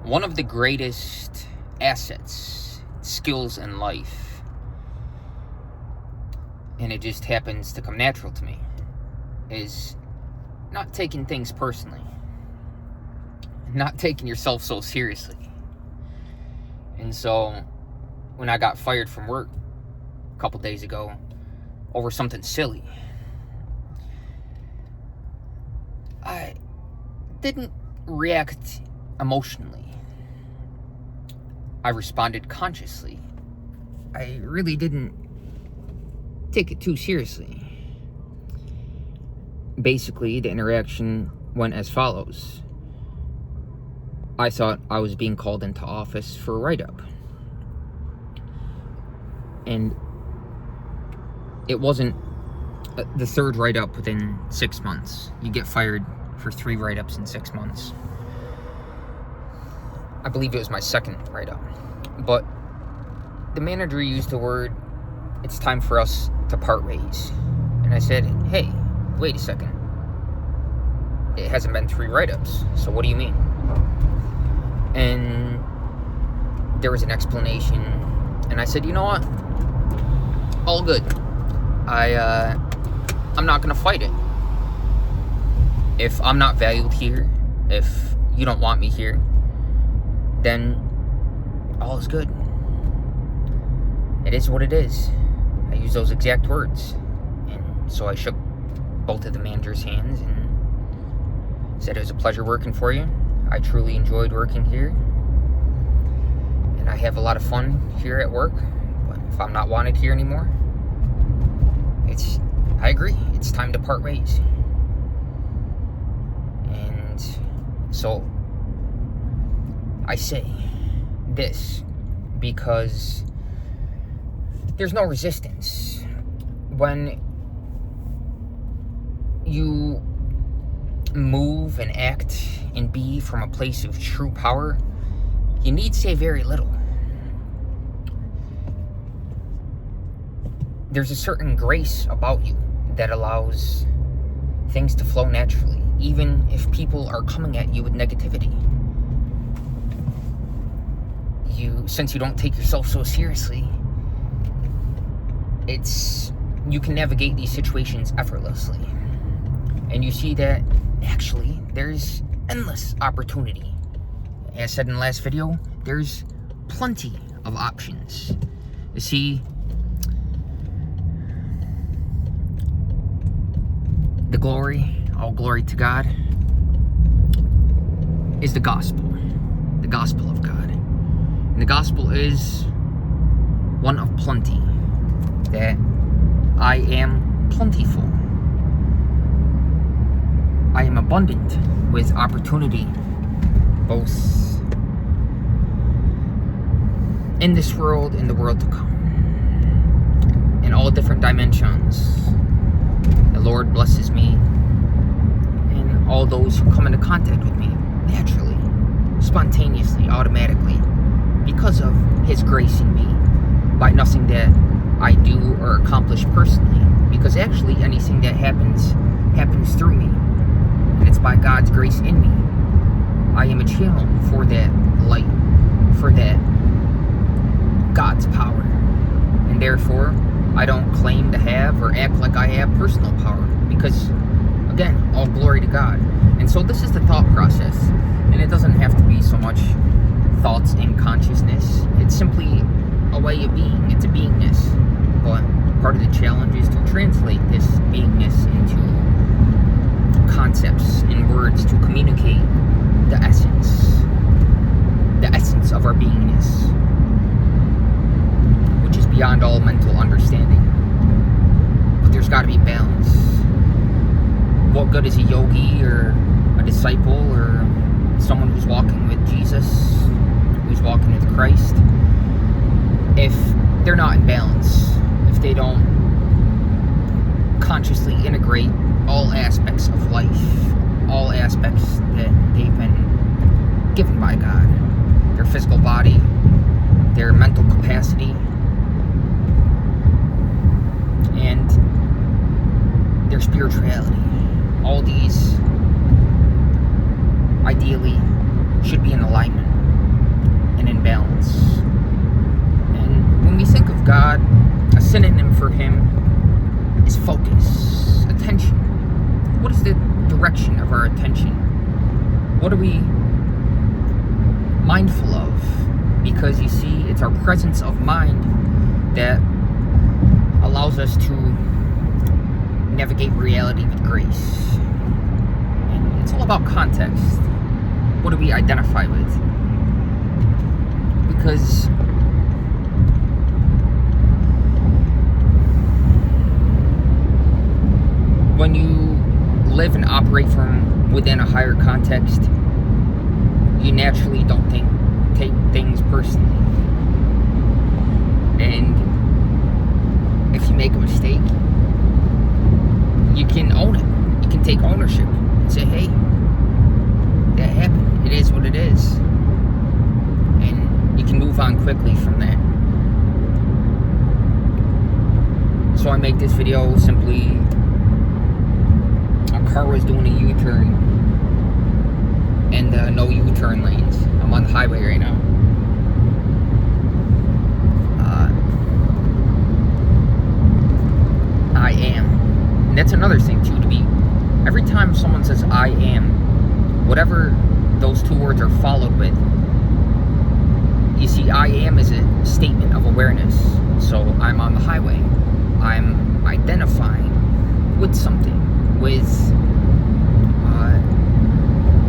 One of the greatest assets, skills in life, and it just happens to come natural to me, is not taking things personally. Not taking yourself so seriously. And so, when I got fired from work a couple days ago over something silly, I didn't react emotionally. I responded consciously. I really didn't take it too seriously. Basically, the interaction went as follows. I thought I was being called into office for a write-up. And it wasn't the third write-up within 6 months. You get fired for 3 write-ups in 6 months. I believe it was my second write-up. But the manager used the word, "It's time for us to part ways." And I said, "Hey, wait a second. It hasn't been 3 write-ups, so what do you mean?" And there was an explanation, and I said, "You know what? All good. I'm not gonna fight it. If I'm not valued here, if you don't want me here, then all is good. It is what it is." I used those exact words. And so I shook both of the manager's hands and said it was a pleasure working for you. I truly enjoyed working here. And I have a lot of fun here at work. But if I'm not wanted here anymore, I agree. It's time to part ways. And so I say this because there's no resistance. When you move and act and be from a place of true power, you need say very little. There's a certain grace about you that allows things to flow naturally, even if people are coming at you with negativity. Since you don't take yourself so seriously, you can navigate these situations effortlessly. And you see that actually there's endless opportunity. As I said in the last video, there's plenty of options. You see, the glory, all glory to God, is the gospel of God. And the gospel is one of plenty, that I am plentiful. I am abundant with opportunity, both in this world and the world to come, in all different dimensions. The Lord blesses me and all those who come into contact with me naturally, spontaneously, automatically, because of His grace in me, by nothing that I do or accomplish personally, because actually anything that happens through me, and it's by God's grace in me. I am a channel for that light, for that God's power, and therefore I don't claim to have or act like I have personal power, because again, all glory to God. And so this is the thought process, and it doesn't have to be so much thoughts and consciousness. It's simply a way of being. It's a beingness. But part of the challenge is to translate this beingness into concepts and words to communicate the essence of our beingness, which is beyond all mental understanding. But there's got to be balance. What good is a yogi or a disciple or someone who's walking with Jesus, who's walking with Christ, if they're not in balance, if they don't consciously integrate all aspects of life, all aspects that they've been given by God, their physical body, their mental capacity, and their spirituality. All these ideally should be in alignment. synonym for him is focus, attention. What is the direction of our attention? What are we mindful of? Because you see, it's our presence of mind that allows us to navigate reality with grace. And it's all about context. What do we identify with? Because when you live and operate from within a higher context, you naturally don't take things personally. And if you make a mistake, you can own it. You can take ownership and say, hey, that happened. It is what it is. And you can move on quickly from that. So I make this video simply, a car was doing a U-turn and no U-turn lanes. I'm on the highway right now. I am. And that's another thing too, every time someone says I am, whatever those two words are followed with, you see, I am is a statement of awareness. So I'm on the highway. I'm identifying with something, with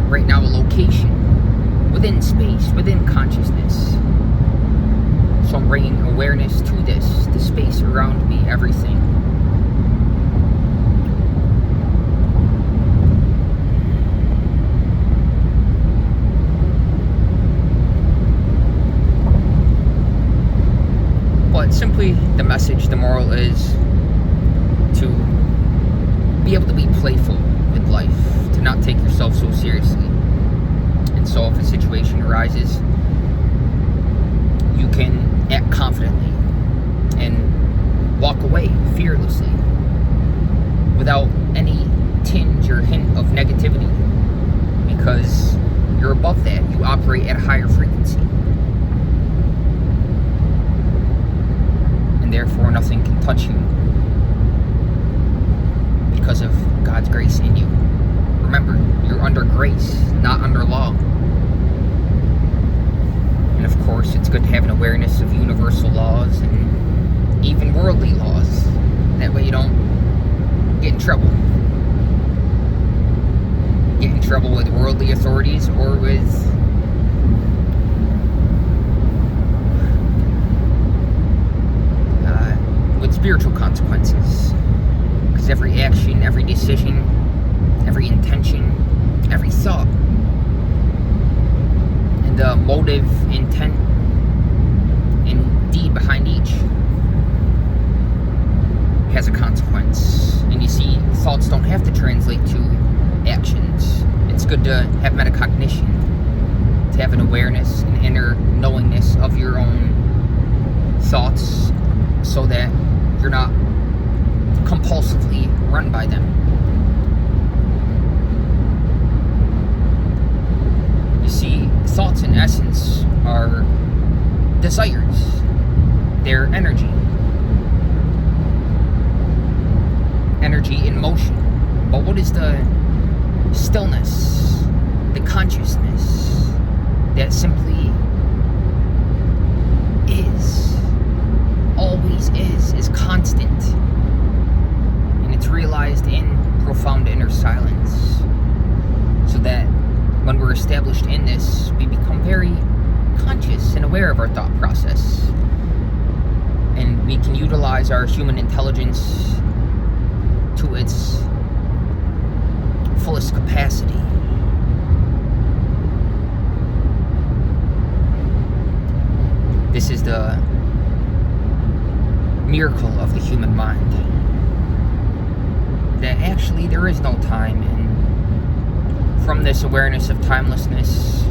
right now a location, within space, within consciousness. So I'm bringing awareness to the space around me, everything. But simply the message, the moral is to be able to be playful with life, to not take yourself so seriously. And so if a situation arises, you can act confidently and walk away fearlessly without any tinge or hint of negativity, because you're above that. You operate at a higher frequency. And therefore nothing can touch you because of God's grace in you. Remember, you're under grace, not under law. And of course, it's good to have an awareness of universal laws and even worldly laws. That way you don't get in trouble. Get in trouble with worldly authorities or with spiritual consequences. Because every action, every decision, every intention, every thought, and the motive, intent, and deed behind each has a consequence. And you see, thoughts don't have to translate to actions. It's good to have metacognition, to have an awareness, an inner knowingness of your own thoughts, so that you're not compulsively run by them. You see, thoughts in essence are desires. They're energy. Energy in motion. But what is the stillness, the consciousness that simply is, always is constant, and it's realized in profound inner silence, so that when we're established in this, we become very conscious and aware of our thought process, and we can utilize our human intelligence to its fullest capacity. This is the miracle of the human mind, that actually there is no time, and from this awareness of timelessness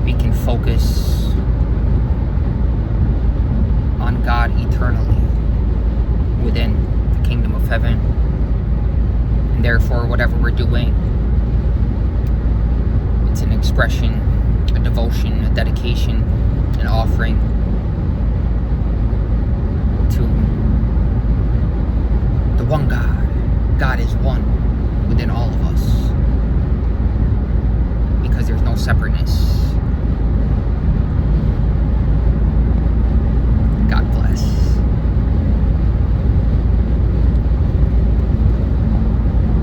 we can focus on God eternally within the kingdom of heaven. And therefore whatever we're doing, it's an expression, a devotion, a dedication, an offering to the one God. God is one within all of us. Because there's no separateness.